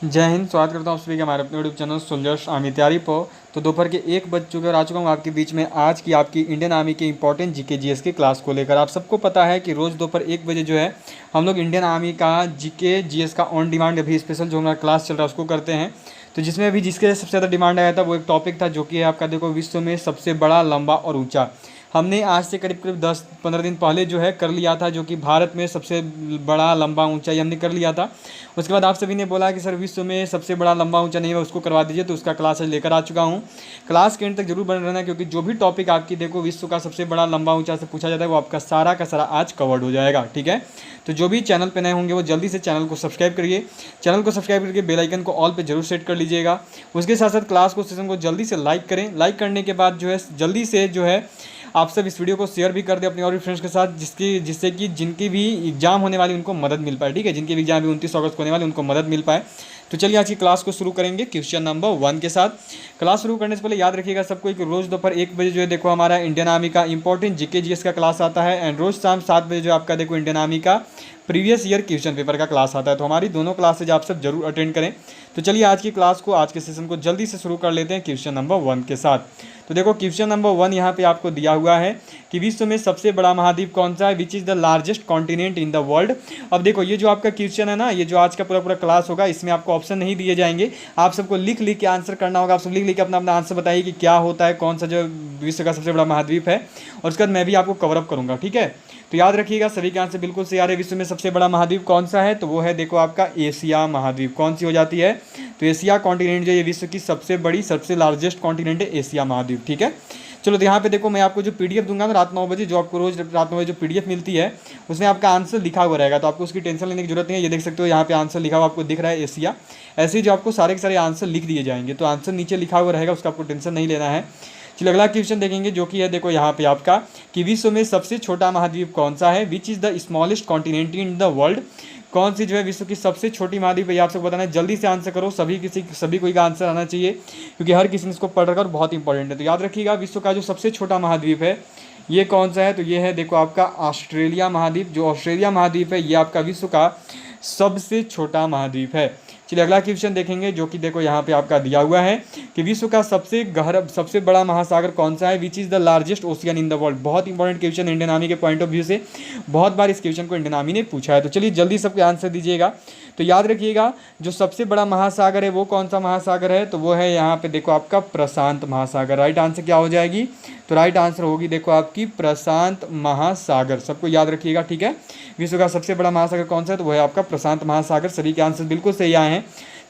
जय हिंद। स्वागत करता हूँ आप सभी के हमारे अपने यूट्यूब चैनल सोल्जर्स आर्मी तैयारी पर। तो दोपहर के 1 बज चुके और आ चुका हूँ आपके बीच में आज की आपकी इंडियन आर्मी के इंपॉर्टेंट जीके जीएस की क्लास को लेकर। आप सबको पता है कि रोज़ दोपहर 1 बजे जो है हम लोग इंडियन आर्मी का जीके जीएस का ऑन डिमांड अभी स्पेशल जो हमारा क्लास चल रहा है उसको करते हैं। तो जिसमें अभी जिसके सबसे ज़्यादा डिमांड आया था वो एक टॉपिक था जो कि है आपका देखो विश्व में सबसे बड़ा, लंबा और ऊँचा। हमने आज से करीब करीब 10-15 दिन पहले जो है कर लिया था, जो कि भारत में सबसे बड़ा, लंबा, ऊंचाई हमने कर लिया था। उसके बाद आप सभी ने बोला कि सर विश्व में सबसे बड़ा, लंबा, ऊंचा नहीं है उसको करवा दीजिए, तो उसका क्लास आज लेकर आ चुका हूँ। क्लास के एंड तक जरूर बने रहना, क्योंकि जो भी टॉपिक आपकी देखो विश्व का सबसे बड़ा, लंबा, ऊंचा से पूछा जाता है वो आपका सारा का सारा आज कवर्ड हो जाएगा। ठीक है, तो जो भी चैनल पे नए होंगे वो जल्दी से चैनल को सब्सक्राइब करिए। चैनल को सब्सक्राइब करके बेल आइकन को ऑल पे जरूर सेट कर लीजिएगा। उसके साथ साथ क्लास को, सेशन को जल्दी से लाइक करें। लाइक करने के बाद जो है जल्दी से जो है आप सब इस वीडियो को शेयर भी कर दें अपने और भी फ्रेंड्स के साथ, जिससे कि जिनकी भी एग्जाम होने वाली उनको मदद मिल पाए। ठीक है, जिनकी भी एग्जाम भी 29 अगस्त को होने वाली उनको मदद मिल पाए। तो चलिए आज की क्लास को शुरू करेंगे क्वेश्चन नंबर 1 के साथ। क्लास शुरू करने से पहले याद रखिएगा सबको कि रोज़ दोपहर 1 बजे जो है देखो हमारा इंडियन आर्मी का इंपॉर्टेंट जीके जीएस का क्लास आता है, एंड रोज़ शाम 7 बजे जो आपका देखो इंडियन आर्मी का प्रीवियस ईयर क्वेश्चन पेपर का क्लास आता है। तो हमारी दोनों क्लासेज आप सब जरूर अटेंड करें। तो चलिए आज की क्लास को, आज के सेशन को जल्दी से शुरू कर लेते हैं क्वेश्चन नंबर 1 के साथ। तो देखो क्वेश्चन नंबर 1 यहाँ पे आपको दिया हुआ है कि विश्व में सबसे बड़ा महाद्वीप कौन सा है, which is the largest continent in the world. अब देखो ये जो आपका क्वेश्चन है ना, ये जो आज का पूरा पूरा क्लास होगा इसमें आपको ऑप्शन नहीं दिए जाएंगे, आप सबको लिख लिख के आंसर करना होगा। आप सब लिख लिख के अपना अपना आंसर बताइए कि क्या होता है, कौन सा जो विश्व का सबसे बड़ा महाद्वीप है, और उसके बाद मैं भी आपको कवर अप करूँगा। ठीक है, तो याद रखिएगा सभी के आंसर बिल्कुल से आ रहे। विश्व में सबसे बड़ा महाद्वीप कौन सा है, तो वो है देखो आपका एशिया महाद्वीप। कौन सी हो जाती है, तो एशिया कॉन्टिनेंट जो ये विश्व की सबसे बड़ी, सबसे लार्जेस्ट कॉन्टिनेंट है एशिया महाद्वीप। ठीक है, चलो तो यहाँ पे देखो मैं आपको जो पीडीएफ दूंगा ना रात 9 बजे, जो आपको रोज रात 9 बजे जो पीडीएफ मिलती है उसमें आपका आंसर लिखा हुआ रहेगा, तो आपको उसकी टेंशन लेने की जरूरत नहीं है। ये देख सकते हो यहाँ पे आंसर लिखा हुआ आपको दिख रहा है एशिया। ऐसे ही जो आपको सारे के सारे आंसर लिख दिए जाएंगे, तो आंसर नीचे लिखा हुआ रहेगा, उसका आपको टेंशन नहीं लेना है। चलिए अगला क्वेश्चन देखेंगे जो कि है देखो यहाँ पे आपका कि विश्व में सबसे छोटा महाद्वीप कौन सा है, which is the smallest continent in the world. कौन सी जो है विश्व की सबसे छोटी महाद्वीप है, ये आप सबको बताना है। जल्दी से आंसर करो, सभी कोई का आंसर आना चाहिए, क्योंकि हर किसी ने इसको पढ़ रखा और बहुत इंपॉर्टेंट है। तो याद रखिएगा विश्व का जो सबसे छोटा महाद्वीप है ये कौन सा है, तो ये है देखो आपका ऑस्ट्रेलिया महाद्वीप। जो ऑस्ट्रेलिया महाद्वीप है ये आपका विश्व का सबसे छोटा महाद्वीप है। चलिए अगला क्वेश्चन देखेंगे जो कि देखो यहाँ पे आपका दिया हुआ है कि विश्व का सबसे बड़ा महासागर कौन सा है, which is the largest ocean in the world. बहुत इंपॉर्टेंट क्वेश्चन इंडियन आर्मी के पॉइंट ऑफ व्यू से, बहुत बार इस क्वेश्चन को इंडियन आर्मी ने पूछा है। तो चलिए जल्दी सबके आंसर दीजिएगा। तो याद रखिएगा जो सबसे बड़ा महासागर है वो कौन सा महासागर है, तो वो है यहाँ पे देखो आपका प्रशांत महासागर। राइट आंसर क्या हो जाएगी, तो राइट आंसर होगी देखो आपकी प्रशांत महासागर। सबको याद रखिएगा। ठीक है, विश्व का सबसे बड़ा महासागर कौन सा है, तो वो है आपका प्रशांत महासागर। सभी के आंसर बिल्कुल सही आए हैं।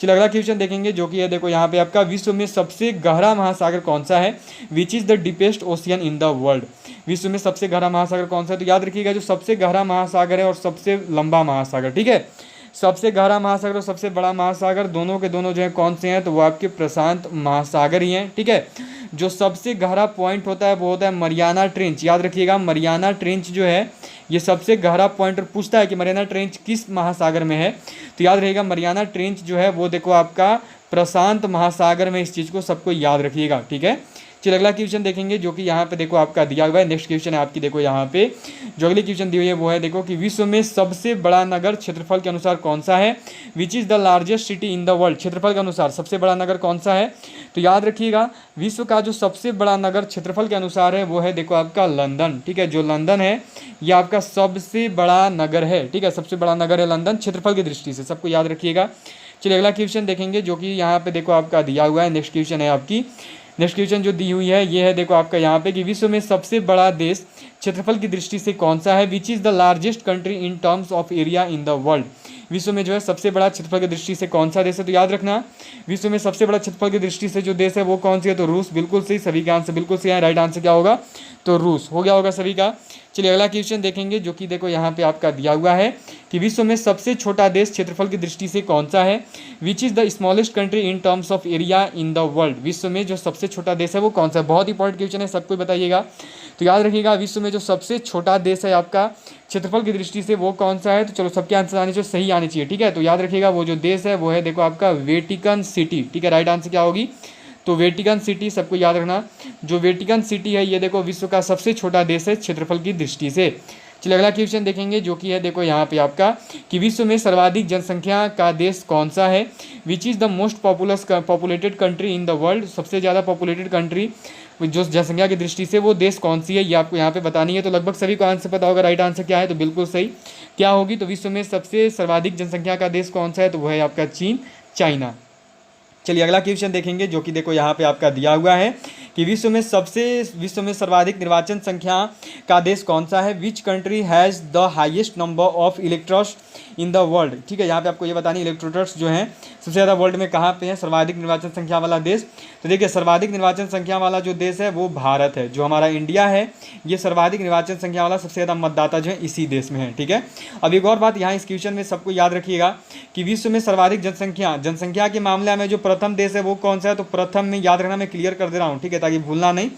चलिए अगला क्वेश्चन देखेंगे जो कि है देखो यहाँ पे आपका विश्व में सबसे गहरा महासागर कौन सा है, which is the deepest ocean in the world. विश्व में सबसे गहरा महासागर कौन सा है, तो याद रखिएगा जो सबसे गहरा महासागर है और सबसे लंबा महासागर, ठीक है, सबसे गहरा महासागर और सबसे बड़ा महासागर दोनों के दोनों जो है कौन से हैं, तो वो आपके प्रशांत महासागर ही हैं। ठीक है, जो सबसे गहरा पॉइंट होता है वो होता है मरियाना ट्रेंच। याद रखिएगा मरियाना ट्रेंच जो है ये सबसे गहरा पॉइंट, और पूछता है कि मरियाना ट्रेंच किस महासागर में है, तो याद रखिएगा मरियाना ट्रेंच जो है वो देखो आपका प्रशांत महासागर में। इस चीज़ को सबको याद रखिएगा। ठीक है, चलिए अगला क्वेश्चन देखेंगे जो कि यहाँ पे देखो आपका दिया हुआ है। नेक्स्ट क्वेश्चन है आपकी देखो यहाँ पे जो अगली क्वेश्चन दी हुई है वो है देखो कि विश्व में सबसे बड़ा नगर क्षेत्रफल के अनुसार कौन सा है, which is the largest city in the world. क्षेत्रफल के अनुसार सबसे बड़ा नगर कौन सा है, तो याद रखिएगा विश्व का जो सबसे बड़ा नगर क्षेत्रफल के अनुसार है वो है देखो आपका लंदन। ठीक है, जो लंदन है ये आपका सबसे बड़ा नगर है। ठीक है, सबसे बड़ा नगर है लंदन क्षेत्रफल की दृष्टि से, सबको याद रखिएगा। चलिए अगला क्वेश्चन देखेंगे जो कि यहाँ पे देखो आपका दिया हुआ है। नेक्स्ट क्वेश्चन है आपकी, नेक्स्ट क्वेश्चन जो दी हुई है ये है देखो आपका यहाँ पे कि विश्व में सबसे बड़ा देश क्षेत्रफल की दृष्टि से कौन सा है, which is the largest country in terms of area in the world. विश्व में जो है सबसे बड़ा क्षेत्रफल की दृष्टि से कौन सा देश है, तो याद रखना विश्व में सबसे बड़ा क्षेत्रफल की दृष्टि से जो देश है वो कौन सी है, तो रूस। बिल्कुल सही, सभी का आंसर बिल्कुल सही है। राइट आंसर क्या होगा, तो रूस हो गया होगा सभी का। चलिए अगला क्वेश्चन देखेंगे जो कि देखो यहाँ पे आपका दिया हुआ है कि विश्व में सबसे छोटा देश क्षेत्रफल की दृष्टि से कौन सा है, which is the smallest country in terms of area in the world. विश्व में जो सबसे छोटा देश है वो कौन सा है, बहुत इंपॉर्टेंट क्वेश्चन है, सबको बताइएगा। तो याद रखिएगा विश्व में जो सबसे छोटा देश है आपका क्षेत्रफल की दृष्टि से वो कौन सा है, तो चलो सबके आंसर आने चाहिए, सही आने चाहिए। ठीक है, तो याद रखिएगा वो जो देश है वो है देखो आपका वेटिकन सिटी। ठीक है, राइट आंसर क्या होगी, तो वेटिकन सिटी। सबको याद रखना जो वेटिकन सिटी है ये देखो विश्व का सबसे छोटा देश है क्षेत्रफल की दृष्टि से। चलिए अगला क्वेश्चन देखेंगे जो कि है देखो यहाँ पे आपका कि विश्व में सर्वाधिक जनसंख्या का देश कौन सा है। Which is the most populated country in the world, सबसे ज़्यादा पॉपुलेटेड कंट्री जो जनसंख्या की दृष्टि से वो देश कौन सी है, ये आपको यहाँ पे बतानी है। तो लगभग सभी को आंसर पता होगा, राइट आंसर क्या है, तो बिल्कुल सही क्या होगी, तो विश्व में सबसे सर्वाधिक जनसंख्या का देश कौन सा है, तो वो है आपका चीन, चाइना। चलिए अगला क्वेश्चन देखेंगे जो कि देखो यहाँ पे आपका दिया हुआ है कि विश्व में सर्वाधिक निर्वाचन संख्या का देश कौन सा है। Which country has the highest number of electors in the world. ठीक है, यहाँ पे आपको ये बतानी इलेक्टोर्स जो हैं सबसे ज़्यादा वर्ल्ड में कहाँ पे है, सर्वाधिक निर्वाचन संख्या वाला देश। तो देखिए सर्वाधिक निर्वाचन संख्या वाला जो देश है वो भारत है, जो हमारा इंडिया है ये सर्वाधिक निर्वाचन संख्या वाला सबसे ज़्यादा मतदाता जो है इसी देश में है। ठीक है, अब एक और बात यहाँ इस क्वेश्चन में सबको याद रखिएगा कि विश्व में सर्वाधिक जनसंख्या के मामले में जो प्रथम देश है वो कौन सा है, तो प्रथम में याद रखना, मैं क्लियर कर दे रहा हूँ, ठीक है, ताकि भूलना नहीं।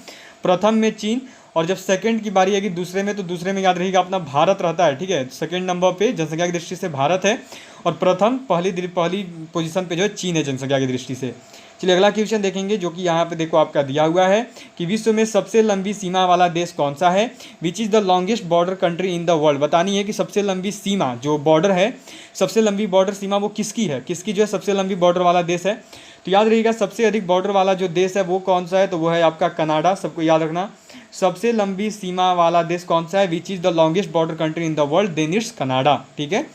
प्रथम में चीन, और जब सेकंड की बारी आएगी दूसरे में, तो दूसरे में याद रखिएगा अपना भारत रहता है। ठीक है, सेकंड नंबर पे जनसंख्या की दृष्टि से भारत है, और प्रथम पहली पोजीशन पे जो है चीन है जनसंख्या की दृष्टि से। चलिए अगला क्वेश्चन देखेंगे जो कि यहाँ पे देखो आपका दिया हुआ है कि विश्व में सबसे लंबी सीमा वाला देश कौन सा है। Which is the longest border country in the world. बतानी है कि सबसे लंबी सीमा जो बॉर्डर है, सबसे लंबी बॉर्डर सीमा वो किसकी है, किसकी जो है सबसे लंबी बॉर्डर वाला देश है। तो याद रखिएगा सबसे अधिक बॉर्डर वाला जो देश है वो कौन सा है, तो वो है आपका कनाडा। सबको याद रखना सबसे लंबी सीमा वाला देश कौन सा है, which is the longest border country in the world, then it's Canada. ठीक है,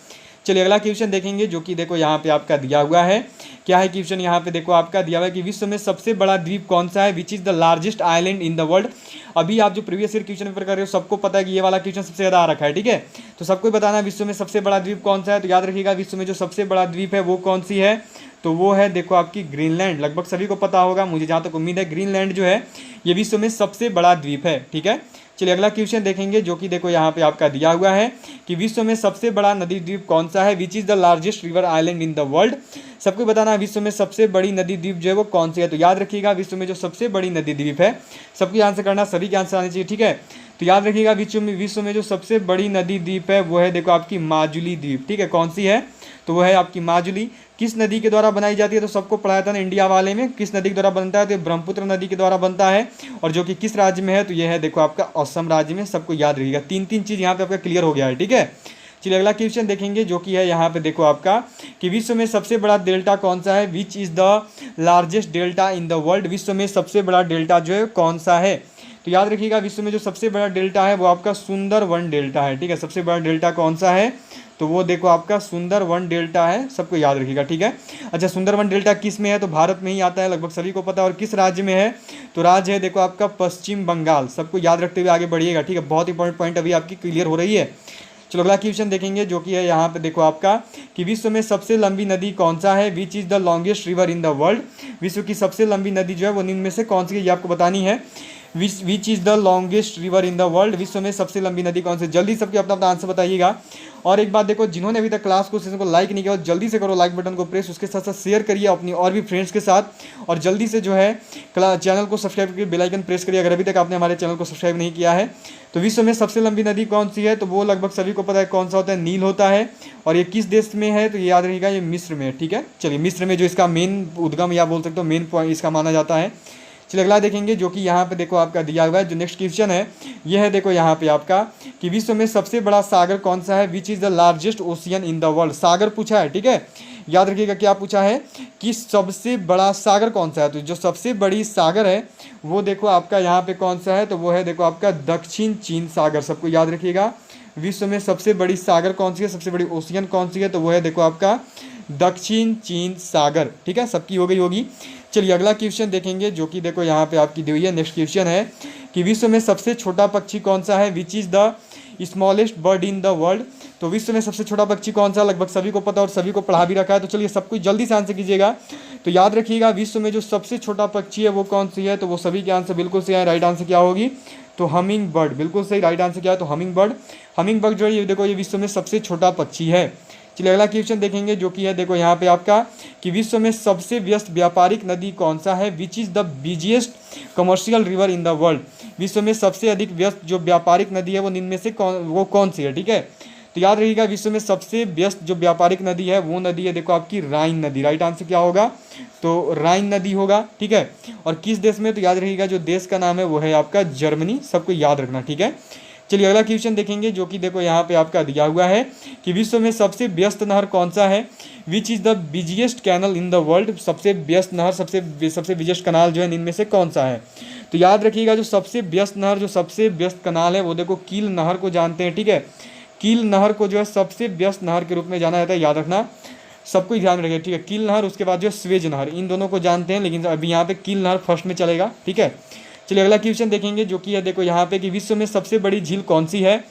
चलिए अगला क्वेश्चन देखेंगे जो कि देखो यहाँ पे आपका दिया हुआ है। क्या है क्वेश्चन यहाँ पे देखो आपका दिया हुआ है कि विश्व में सबसे बड़ा द्वीप कौन सा है, which is the largest island in the world. अभी आप जो प्रीवियस ईयर क्वेश्चन पेपर कर रहे हो सबको पता है कि ये वाला क्वेश्चन सबसे ज़्यादा आ रखा है। ठीक है, तो सबको बताना विश्व में सबसे बड़ा द्वीप कौन सा है। तो याद रखिएगा विश्व में जो सबसे बड़ा द्वीप है वो कौन सी है, तो वो है देखो आपकी ग्रीनलैंड। लगभग सभी को पता होगा, मुझे जहाँ तक उम्मीद है ग्रीनलैंड जो है ये विश्व में सबसे बड़ा द्वीप है। ठीक है, चलिए अगला क्वेश्चन देखेंगे जो कि देखो यहाँ पे आपका दिया हुआ है कि विश्व में सबसे बड़ा नदी द्वीप कौन सा है, which is the largest river island in the world. सबको बताना है विश्व में सबसे बड़ी नदी द्वीप जो है वो कौन सी है। तो याद रखिएगा विश्व में जो सबसे बड़ी नदी द्वीप है, सबकी आंसर करना, सभी के आंसर आने चाहिए। ठीक है, तो याद रखिएगा विश्व में जो सबसे बड़ी नदी द्वीप है वो है देखो आपकी माजुली द्वीप। ठीक है, कौन सी है, तो वो है आपकी माजुली। किस नदी के द्वारा बनाई जाती है, तो सबको पढ़ाया था ना इंडिया वाले में, किस नदी के द्वारा बनता है, तो ब्रह्मपुत्र नदी के द्वारा बनता है, और जो कि किस राज्य में है, तो ये है देखो आपका असम राज्य में। सबको याद रखिएगा, तीन चीज़ यहाँ पे आपका क्लियर हो गया है। ठीक है, चलिए अगला क्वेश्चन देखेंगे जो कि है यहाँ पे देखो आपका कि विश्व में सबसे बड़ा डेल्टा कौन सा है, which is the largest delta in the world. विश्व में सबसे बड़ा डेल्टा जो है कौन सा है, तो याद रखिएगा विश्व में जो सबसे बड़ा डेल्टा है वो आपका सुंदरवन डेल्टा है। ठीक है, सबसे बड़ा डेल्टा कौन सा है, तो वो देखो आपका सुंदरवन डेल्टा है, सबको याद रखिएगा। ठीक है, अच्छा सुंदरवन डेल्टा किस में है, तो भारत में ही आता है, लगभग सभी को पता है। और किस राज्य में है, तो राज्य है देखो आपका पश्चिम बंगाल। सबको याद रखते हुए आगे बढ़िएगा। ठीक है, बहुत इंपॉर्टेंट पॉइंट अभी आपकी क्लियर हो रही है। चलो अगला क्वेश्चन देखेंगे जो कि है यहाँ पे देखो आपका कि विश्व में सबसे लंबी नदी कौन सा है, which is the longest river in the world. विश्व की सबसे लंबी नदी जो है वो निम्न में से कौन सी है, ये आपको बतानी है। Which is the longest river in the world. विश्व में सबसे लंबी नदी कौन सी, जल्दी सबके अपना अपना आंसर बताइएगा। और एक बात देखो, जिन्होंने अभी तक क्लास को सेशन को लाइक नहीं किया जल्दी से करो, लाइक बटन को प्रेस, उसके साथ साथ शेयर करिए अपनी और भी फ्रेंड्स के साथ, और जल्दी से जो है चैनल को सब्सक्राइब करके बेल आइकन प्रेस करिए अगर अभी तक आपने हमारे चैनल को सब्सक्राइब नहीं किया है। तो विश्व में सबसे लंबी नदी कौन सी है, तो वो लगभग सभी को पता है कौन सा होता है, नील होता है। और ये किस देश में है, तो ये याद रखिएगा ये मिस्र में। ठीक है, चलिए मिस्र में जो इसका मेन उद्गम या बोल सकते हो मेन पॉइंट इसका माना जाता है। चलिए अगला देखेंगे जो कि यहाँ पे देखो आपका दिया हुआ है। जो नेक्स्ट क्वेश्चन है ये है देखो यहाँ पे आपका कि विश्व में सबसे बड़ा सागर कौन सा है, which is the largest ocean in the world. सागर पूछा है। ठीक है, याद रखिएगा क्या पूछा है कि सबसे बड़ा सागर कौन सा है। तो जो सबसे बड़ी सागर है वो देखो आपका यहाँ पे कौन सा है, तो वो है देखो आपका दक्षिण चीन सागर। सबको याद रखिएगा विश्व में सबसे बड़ी सागर कौन सी है, सबसे बड़ी ओशियन कौन सी है, तो वो है देखो आपका दक्षिण चीन सागर। ठीक है, सबकी हो गई होगी। चलिए अगला क्वेश्चन देखेंगे जो कि देखो यहाँ पे आपकी दी हुई है। नेक्स्ट क्वेश्चन है कि विश्व में सबसे छोटा पक्षी कौन सा है, which is the smallest bird in the world. तो विश्व में सबसे छोटा पक्षी कौन सा, लगभग सभी को पता और सभी को पढ़ा भी रखा है। तो चलिए सब कुछ जल्दी से आंसर कीजिएगा। तो याद रखिएगा विश्व में जो सबसे छोटा पक्षी है वो कौन सी है, तो वो सभी के आंसर बिल्कुल सही है। राइट आंसर क्या होगी, तो हमिंग बर्ड, बिल्कुल सही। राइट आंसर क्या है, तो हमिंग बर्ड जो है ये देखो ये विश्व में सबसे छोटा पक्षी है। चलिए अगला क्वेश्चन देखेंगे जो कि है देखो यहाँ पे आपका कि विश्व में सबसे व्यस्त व्यापारिक नदी कौन सा है, which is the busiest commercial river in the world. विश्व में सबसे अधिक व्यस्त जो व्यापारिक नदी है वो निम्न में से कौन सी है। ठीक है, तो याद रखिएगा विश्व में सबसे व्यस्त जो व्यापारिक नदी है वो नदी है देखो आपकी राइन नदी। राइट आंसर क्या होगा, तो राइन नदी होगा। ठीक है, और किस देश में, तो याद रखिएगा जो देश का नाम है वो है आपका जर्मनी। सबको याद रखना। ठीक है, चलिए अगला क्वेश्चन देखेंगे, जो कि देखो यहाँ पे आपका दिया हुआ है कि विश्व में सबसे व्यस्त नहर कौन सा है। Which is the busiest canal in the world, सबसे व्यस्त नहर, सबसे बिजिएस्ट कनाल जो है इनमें से कौन सा है। तो याद रखिएगा जो सबसे व्यस्त नहर, जो सबसे व्यस्त कनाल है वो देखो कील नहर को जानते हैं, ठीक है। कील नहर को जो है सबसे व्यस्त नहर के रूप में जाना जाता है, याद रखना, सबको ध्यान में रखिए, ठीक है। कील नहर, उसके बाद जो है स्वेज नहर, इन दोनों को जानते हैं, लेकिन अभी यहाँ पे कील नहर फर्स्ट में चलेगा, ठीक है। चलिए अगला क्वेश्चन देखेंगे, जो कि है देखो यहाँ पे कि विश्व में सबसे बड़ी झील कौन सी है।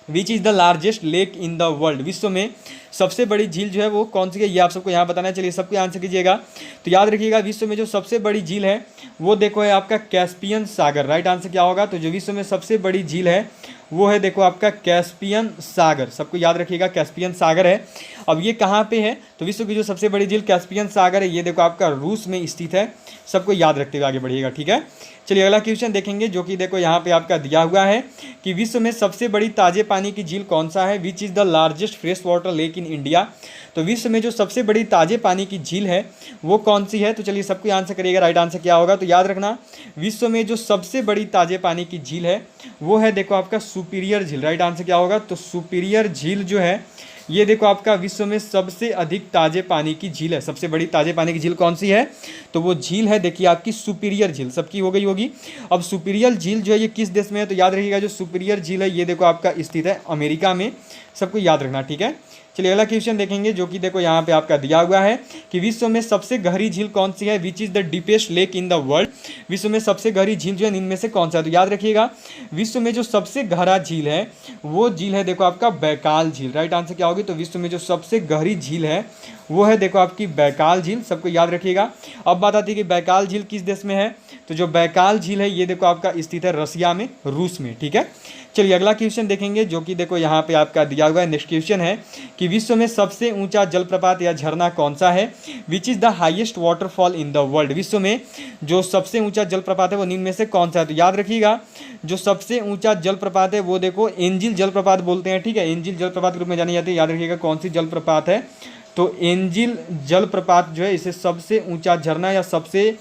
Which is the largest lake in the world, विश्व में सबसे बड़ी झील जो है वो कौन सी है, ये आप सबको यहाँ बताना है। चलिए सबको आंसर कीजिएगा। तो याद रखिएगा विश्व में जो सबसे बड़ी झील है वो देखो है आपका कैस्पियन सागर। राइट आंसर क्या होगा, तो जो विश्व में सबसे बड़ी झील है वो है देखो आपका कैस्पियन सागर, सबको याद रखिएगा कैस्पियन सागर है। अब ये कहाँ पे है, तो विश्व की जो सबसे बड़ी झील कैस्पियन सागर है, ये देखो आपका रूस में स्थित है, सबको याद रखते हुए आगे बढ़िएगा, ठीक है। चलिए अगला क्वेश्चन देखेंगे, जो कि देखो यहाँ पे आपका दिया हुआ है कि विश्व में सबसे बड़ी ताजे पानी की झील कौन सा है। Which is the largest fresh water lake in India, तो विश्व में जो सबसे बड़ी ताजे पानी की झील है वो कौन सी है। तो चलिए सबको आंसर करिएगा, राइट आंसर क्या होगा। तो याद रखना विश्व में जो सबसे बड़ी ताजे पानी की झील है वो है देखो आपका सुपीरियर झील। राइट आंसर क्या होगा, तो सुपीरियर झील जो है ये देखो आपका विश्व में सबसे अधिक ताजे पानी की झील है। सबसे बड़ी ताजे पानी की झील कौन सी है, तो वो झील है देखिए आपकी सुपीरियर झील, सबकी हो गई होगी। अब सुपीरियर झील जो है ये किस देश में है, तो याद रखिएगा जो सुपीरियर झील है ये देखो आपका स्थित है अमेरिका में, सबको याद रखना, ठीक है। चलिए अगला क्वेश्चन देखेंगे, जो कि देखो यहाँ पे आपका दिया हुआ है कि विश्व में सबसे गहरी झील कौन सी है। Which is the deepest lake in the world, विश्व में सबसे गहरी झील जो है इनमें से कौन सा है। तो याद रखिएगा विश्व में जो सबसे गहरा झील है वो झील है देखो आपका बैकाल झील। राइट आंसर क्या होगी, तो विश्व में जो सबसे गहरी झील है वो है देखो आपकी बैकाल झील, सबको याद रखिएगा। अब बात आती है कि बैकाल झील किस देश में है, तो जो बैकाल झील है ये देखो आपका स्थित है रसिया में, रूस में, ठीक है। चलिए अगला क्वेश्चन देखेंगे, जो कि देखो यहाँ पे आपका दिया हुआ है। नेक्स्ट क्वेश्चन है कि विश्व में सबसे ऊंचा जलप्रपात या झरना कौन सा है। Which is the highest waterfall in the world, विश्व में जो सबसे ऊंचा जलप्रपात है वो निम्न में से कौन सा है। तो याद रखिएगा जो सबसे ऊंचा जलप्रपात है वो देखो एंजिल जलप्रपात बोलते हैं, ठीक है। एंजिल जलप्रपात के रूप में जानी जाती है, याद रखिएगा कौन सी जलप्रपात है, तो एंजिल जलप्रपात जो है इसे सबसे ऊंचा झरना या सबसे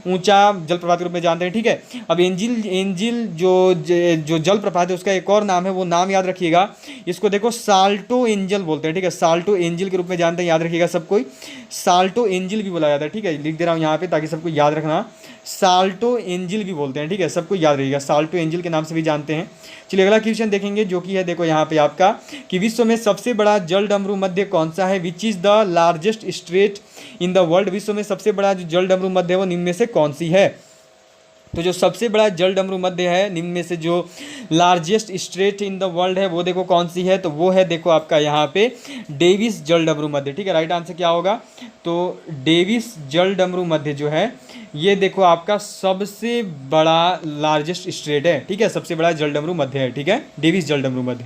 ऊंचा जलप्रपात के रूप में जानते हैं, ठीक है। अब एंजिल जो जलप्रपात है उसका एक और नाम है, वो नाम याद रखिएगा, इसको देखो साल्टो एंजल बोलते हैं, ठीक है। साल्टो एंजल के रूप में जानते हैं, याद रखिएगा सब कोई, साल्टो एंजल भी बोला जाता है, ठीक है। लिख दे रहा हूँ यहाँ पे ताकि सबको याद रखना, साल्टो एंजल भी बोलते हैं, ठीक है, सबको याद रखिएगा, साल्टो एंजल के नाम से भी जानते हैं। चलिए अगला क्वेश्चन देखेंगे, जो कि है देखो यहाँ पे आपका कि विश्व में सबसे बड़ा जल डमरू मध्य कौन सा है। Which is the largest straight in the world, विश्व में सबसे बड़ा जो जल डमरू मध्य है वो निम्न में से कौन सी है। तो जो सबसे बड़ा जल डमरू मध्य है निम्न में से जो largest straight in the world है वो देखो कौन सी है, तो वो है देखो आपका यहाँ पे डेविस जल डमरू मध्य, ठीक है। राइट आंसर क्या होगा, तो डेविस जल डमरू मध्य जो है ये देखो आपका सबसे बड़ा लार्जेस्ट स्ट्रेट है, ठीक है, सबसे बड़ा जल डमरू मध्य है, ठीक है, डेविस जल डमरू मध्य।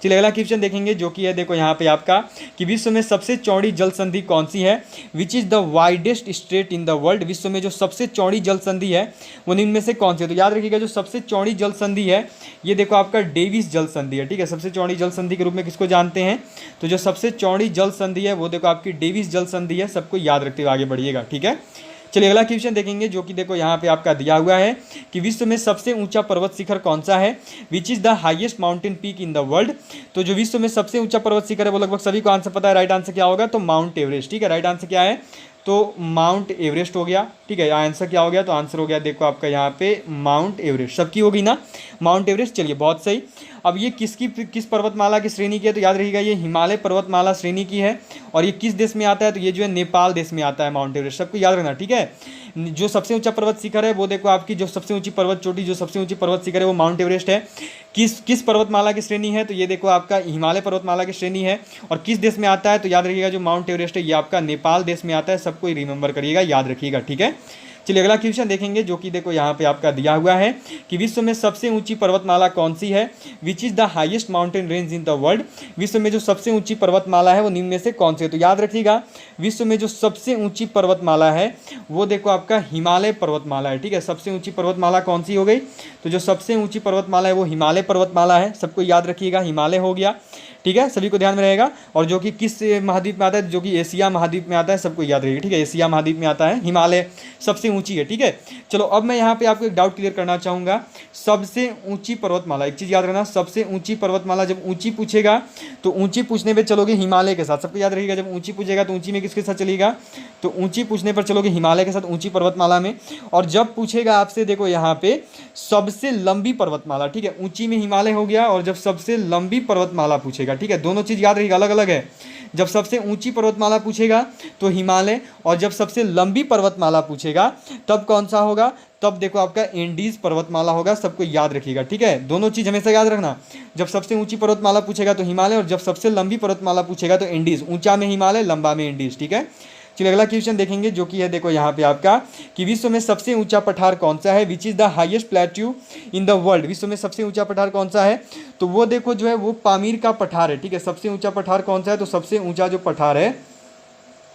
चलिए अगला क्वेश्चन देखेंगे, जो कि है देखो यहाँ पे आपका कि विश्व में सबसे चौड़ी जल संधि कौन सी है। Which is the widest straight in the world, विश्व में जो सबसे चौड़ी जल संधि है वो निम्न में से कौन सी है। तो याद रखिएगा जो सबसे चौड़ी जल संधि है ये देखो आपका डेविस जल संधि है, ठीक है। सबसे चौड़ी जल संधि के रूप में किसको जानते हैं, तो जो सबसे चौड़ी जल संधि है वो देखो आपकी डेविस जल संधि है, सबको याद रखते हुए आगे बढ़िएगा, ठीक है। चलिए अगला क्वेश्चन देखेंगे, जो कि देखो यहाँ पे आपका दिया हुआ है कि विश्व में सबसे ऊंचा पर्वत शिखर कौन सा है। Which is the highest mountain peak in the world, तो जो विश्व में सबसे ऊंचा पर्वत शिखर है वो लगभग सभी को आंसर पता है, राइट आंसर क्या होगा, तो माउंट एवरेस्ट, ठीक है। राइट आंसर क्या है, तो माउंट एवरेस्ट हो गया, ठीक है। आंसर क्या हो गया, तो आंसर हो गया देखो आपका यहाँ पे माउंट एवरेस्ट, सबकी होगी ना माउंट एवरेस्ट। चलिए बहुत सही। अब ये किस पर्वतमाला की श्रेणी की है, तो याद रखिएगा ये हिमालय पर्वतमाला श्रेणी की है, और ये किस देश में आता है, तो ये जो है नेपाल देश में आता है माउंट एवरेस्ट, सबको याद रखना, ठीक है। जो सबसे ऊंचा पर्वत शिखर है वो देखो आपकी जो सबसे ऊंची पर्वत चोटी, जो सबसे ऊंची पर्वत शिखर है वो माउंट एवरेस्ट है। किस पर्वतमाला की श्रेणी है, तो ये देखो आपका हिमालय पर्वतमाला की श्रेणी है, और किस देश में आता है, तो याद रखिएगा जो माउंट एवरेस्ट है ये आपका नेपाल देश में आता है, सबको रिमेंबर करिएगा, याद रखिएगा, ठीक है। चलिए अगला क्वेश्चन देखेंगे, जो कि देखो यहाँ पे आपका दिया हुआ है कि विश्व में सबसे ऊंची पर्वतमाला कौन सी है। Which is the highest mountain range in the world, विश्व में जो सबसे ऊंची पर्वतमाला है वो निम्न में से कौन सी है। तो याद रखिएगा विश्व में जो सबसे ऊंची पर्वतमाला है वो देखो आपका हिमालय पर्वतमाला है, ठीक है। सबसे ऊंची पर्वतमाला कौन सी हो गई, तो जो सबसे ऊंची पर्वतमाला है वो हिमालय पर्वतमाला है, सबको याद रखिएगा, हिमालय हो गया, ठीक है, सभी को ध्यान में रहेगा। और जो कि किस महाद्वीप में आता है, जो कि एशिया महाद्वीप में आता है, सबको याद रहेगा, ठीक है, एशिया महाद्वीप में आता है। हिमालय सबसे ऊंची है, ठीक है। चलो अब मैं यहाँ पे आपको एक डाउट क्लियर करना चाहूँगा। सबसे ऊंची पर्वतमाला, एक चीज़ याद रखना, सबसे ऊंची पर्वतमाला जब ऊंची पूछेगा तो ऊंची पूछने पे चलोगे हिमालय के साथ, सबको याद रखिएगा। जब ऊंची पूछेगा तो ऊंची में किसके साथ चलेगा, तो ऊंची पूछने पर चलोगे हिमालय के साथ, ऊंची पर्वतमाला में। और जब पूछेगा आपसे, देखो यहाँ पे सबसे लंबी पर्वतमाला, ठीक है, ऊंची में हिमालय हो गया, और जब सबसे लंबी पर्वतमाला पूछेगा, ठीक है, दोनों चीज़ याद रखिएगा, अलग अलग है। जब सबसे ऊंची पर्वतमाला पूछेगा तो हिमालय, और जब सबसे लंबी पर्वतमाला पूछेगा तब कौन सा होगा, तब देखो आपका एंडीज पर्वतमाला होगा, सबको याद रखिएगा, ठीक है। दोनों चीज़ हमेशा याद रखना, जब सबसे ऊंची पर्वतमाला पूछेगा तो हिमालय, और जब सबसे लंबी पर्वतमाला पूछेगा तो एंडीज, ऊंचा में हिमालय, लंबा में एंडीज, ठीक है। चलिए अगला क्वेश्चन देखेंगे, जो कि है देखो यहाँ पे आपका कि विश्व में सबसे ऊंचा पठार कौन सा है, which is the highest plateau in the world. विश्व में सबसे ऊंचा पठार कौन सा है, तो वो देखो जो है वो पामीर का पठार है, ठीक है। सबसे ऊंचा पठार कौन सा है, तो सबसे ऊंचा जो पठार है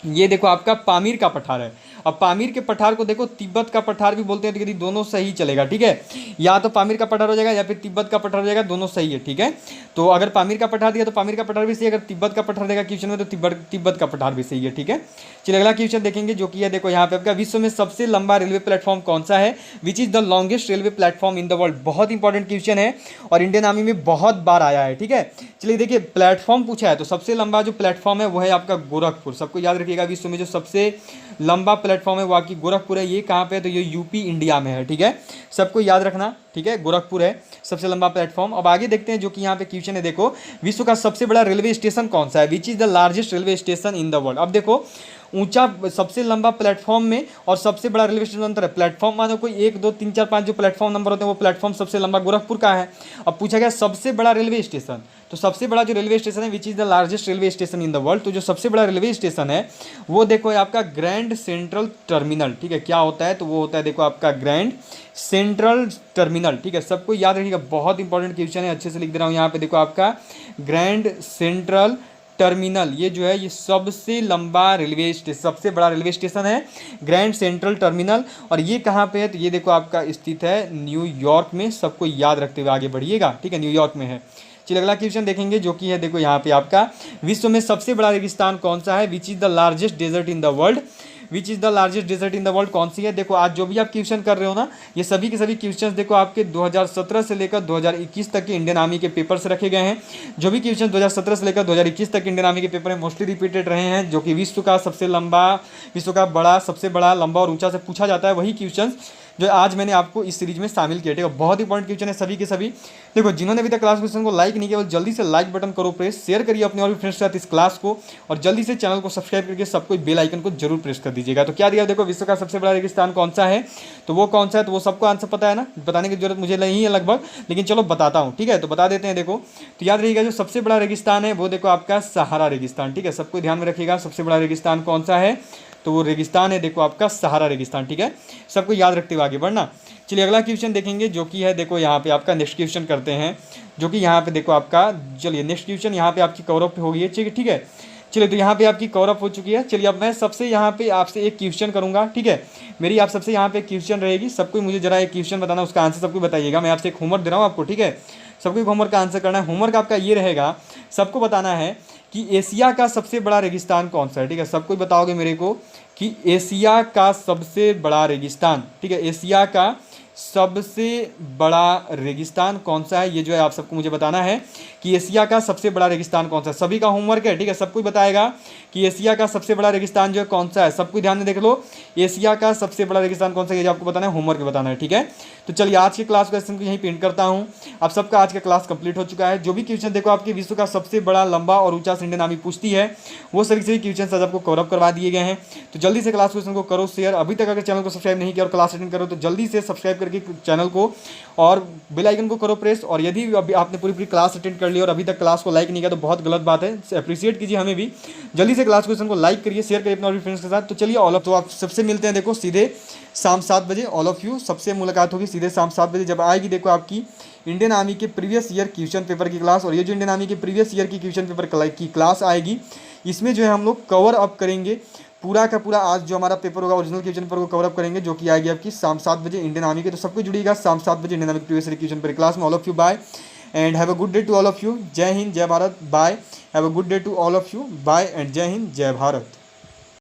ये देखो आपका पामीर का पठार है। अब पामीर के पठार को देखो तिब्बत का पठार भी बोलते हैं, तो यदि दोनों सही चलेगा, ठीक है, या तो पामीर का पठार हो जाएगा या फिर तिब्बत का पठार हो जाएगा, दोनों सही है, ठीक है। तो अगर पामीर का पठार दिया तो पामीर का पठार भी सही है, अगर तिब्बत का पठार देगा क्वेश्चन में तो तिब्बत का पठार भी सही है, ठीक है। चलिए अगला क्वेश्चन देखेंगे, जो कि है देखो यहाँ पे आपका विश्व में सबसे लंबा रेलवे प्लेटफॉर्म कौन सा है, which is the longest railway platform in the world. बहुत इंपॉर्टेंट क्वेश्चन है और इंडियन आर्मी में बहुत बार आया है, ठीक है। चलिए देखिए प्लेटफॉर्म पूछा है, तो सबसे लंबा जो प्लेटफॉर्म है वो है आपका गोरखपुर, सबको याद रखिएगा। विश्व में जो सबसे लंबा प्लेटफॉर्म है वो आपकी गोरखपुर है। ये कहाँ पे है, तो ये यूपी इंडिया में है, ठीक है, सबको याद रखना, ठीक है, गोरखपुर है सबसे लंबा प्लेटफॉर्म। अब आगे देखते हैं, जो कि यहाँ पे क्वेश्चन है देखो, विश्व का सबसे बड़ा रेलवे स्टेशन कौन सा है, which is the largest railway station in the world. अब देखो ऊंचा सबसे लंबा प्लेटफॉर्म में और सबसे बड़ा रेलवे स्टेशन अंतर है। प्लेटफॉर्म मानो कोई 1 2 3 4 5 जो प्लेटफॉर्म नंबर होते हैं वो प्लेटफॉर्म सबसे लंबा गोरखपुर का है। अब पूछा गया सबसे बड़ा रेलवे स्टेशन, तो सबसे बड़ा जो रेलवे स्टेशन है which is the largest railway station in the world, तो जो सबसे बड़ा रेलवे स्टेशन है वो देखो है आपका ग्रैंड सेंट्रल टर्मिनल, ठीक है। क्या होता है, तो वो होता है देखो आपका ग्रैंड सेंट्रल टर्मिनल, ठीक है, सबको याद रखिएगा, बहुत इंपॉर्टेंट क्वेश्चन है, अच्छे से लिख दे रहा हूँ यहाँ पे। देखो आपका ग्रैंड सेंट्रल टर्मिनल, ये जो है ये सबसे लंबा रेलवे स्टेशन, सबसे बड़ा रेलवे स्टेशन है ग्रैंड सेंट्रल टर्मिनल। और ये कहाँ पे है, तो ये देखो आपका स्थित है न्यूयॉर्क में, सबको याद रखते हुए आगे बढ़िएगा, ठीक है, न्यूयॉर्क में है। चलिए अगला क्वेश्चन देखेंगे, जो कि है देखो यहाँ पे आपका विश्व में सबसे बड़ा रेगिस्तान कौन सा है, which is the largest desert in the world. Which is the largest desert in the world कौन सी है। देखो आज जो भी आप क्वेश्चन कर रहे हो ना, ये सभी के सभी क्वेश्चंस देखो आपके 2017 से लेकर 2021 तक के इंडियन आर्मी के पेपर से रखे गए हैं। जो भी क्वेश्चन 2017 से लेकर 2021 तक इंडियन आर्मी के पेपर में मोस्टली रिपीटेड रहे हैं, जो कि विश्व का सबसे लंबा, विश्व का बड़ा, सबसे बड़ा, लंबा और ऊंचा से पूछा जाता है, वही क्वेश्चन जो आज मैंने आपको इस सीरीज में शामिल किया। ठीक है, बहुत इंपॉर्टेंट क्वेश्चन है सभी के सभी। देखो जिन्होंने अभी तक क्लास क्वेश्चन को लाइक नहीं किया, जल्दी से लाइक बटन करो प्रेस, शेयर करिए अपने और भी फ्रेंड्स के साथ इस क्लास को, और जल्दी से चैनल को सब्सक्राइब करके सबको बेल आइकन को जरूर प्रेस कर दीजिएगा। तो क्या दिया, देखो विश्व का सबसे बड़ा रेगिस्तान कौन सा है, तो वो कौन सा है, तो वो सबको आंसर पता है ना, बताने की जरूरत मुझे नहीं है लगभग, लेकिन चलो बताता हूँ। ठीक है, तो बता देते हैं। देखो तो याद रहिएगा जो सबसे बड़ा रेगिस्तान है वो देखो आपका सहारा रेगिस्तान। ठीक है, सबको ध्यान में रखिएगा सबसे बड़ा रेगिस्तान कौन सा है, तो वो रेगिस्तान है देखो आपका सहारा रेगिस्तान। ठीक है, सबको याद रखते हुए आगे बढ़ना। चलिए अगला क्वेश्चन देखेंगे, जो कि है देखो यहाँ पे आपका नेक्स्ट क्वेश्चन करते हैं, जो कि यहाँ पे देखो आपका, चलिए नेक्स्ट क्वेश्चन यहाँ पे आपकी कवर अप हो गई है। ठीक है, चलिए तो यहाँ पे आपकी कवर अप हो चुकी है। चलिए अब मैं सबसे यहाँ पे आपसे एक क्वेश्चन करूँगा। ठीक है, मेरी आप सबसे यहाँ पे क्वेश्चन रहेगी, सबको मुझे जरा एक क्वेश्चन बताना, उसका आंसर सबको बताइएगा। मैं आपसे एक होमवर्क दे रहा हूँ आपको। ठीक है, सबको होमवर्क का आंसर करना है। होमवर्क आपका ये रहेगा, सबको बताना है कि एशिया का सबसे बड़ा रेगिस्तान कौन सा है। ठीक है, सबको बताओगे मेरे को कि एशिया का सबसे बड़ा रेगिस्तान, ठीक है, एशिया का सबसे बड़ा रेगिस्तान कौन सा है, ये जो है आप सबको मुझे बताना है कि एशिया का सबसे बड़ा रेगिस्तान कौन सा है। सभी का होमवर्क है। ठीक है, सबको बताएगा कि एशिया का सबसे बड़ा रेगिस्तान जो है कौन सा है। सबको ध्यान में देख लो, एशिया का सबसे बड़ा रेगिस्तान कौन सा है, ये आपको बताना है, होमवर्क बताना है। ठीक है, तो चलिए आज के क्लास क्वेश्चन को यहीं पेंट करता हूँ। आप सबका आज का क्लास कंप्लीट हो चुका है। जो भी क्वेश्चन देखो आपके विश्व का सबसे बड़ा, लंबा और ऊंचा से इंडियन आर्मी पूछती है, वो सभी क्वेश्चन आज आपको कवर अप करवा दिए गए हैं। तो जल्दी से क्लास क्वेश्चन को करो शेयर। अभी तक अगर चैनल को सब्सक्राइब नहीं किया और क्लास अटेंड करो तो जल्दी से सब्सक्राइब करके चैनल को और बेल आइकन को करो प्रेस। और यदि अभी आपने पूरी क्लास अटेंड कर ली और अभी तक क्लास को लाइक नहीं किया तो बहुत गलत बात है, अप्रिशिएट कीजिए हमें भी। जल्दी से क्लास क्वेश्चन को लाइक करिए, शेयर करिए अपने और भी फ्रेंड्स के साथ। तो चलिए ऑल ऑफ, तो आप सबसे मिलते हैं देखो सीधे शाम 7 बजे। ऑल ऑफ यू सबसे मुलाकात होगी सीधे शाम 7 बजे, जब आएगी देखो आपकी इंडियन आर्मी के प्रीवियस ईयर क्वेश्चन पेपर की क्लास। और ये जो इंडियन आर्मी के प्रीवियस ईयर की क्वेश्चन पेपर की क्लास आएगी, इसमें जो है हम लोग कवर अप करेंगे पूरा का पूरा। आज जो हमारा पेपर होगा ओरिजिनल क्वेश्चन पेपर को कवर अप करेंगे, जो कि आएगी आपकी शाम 7 बजे इंडियन आर्मी के। तो सबको जुड़िएगा शाम 7 बजे Indian army previous year question paper class में। All of you bye, and have a good day to all of you. जय हिंद, जय Bharat, bye. Have a good day to all of you, bye and जय हिंद, जय भारत।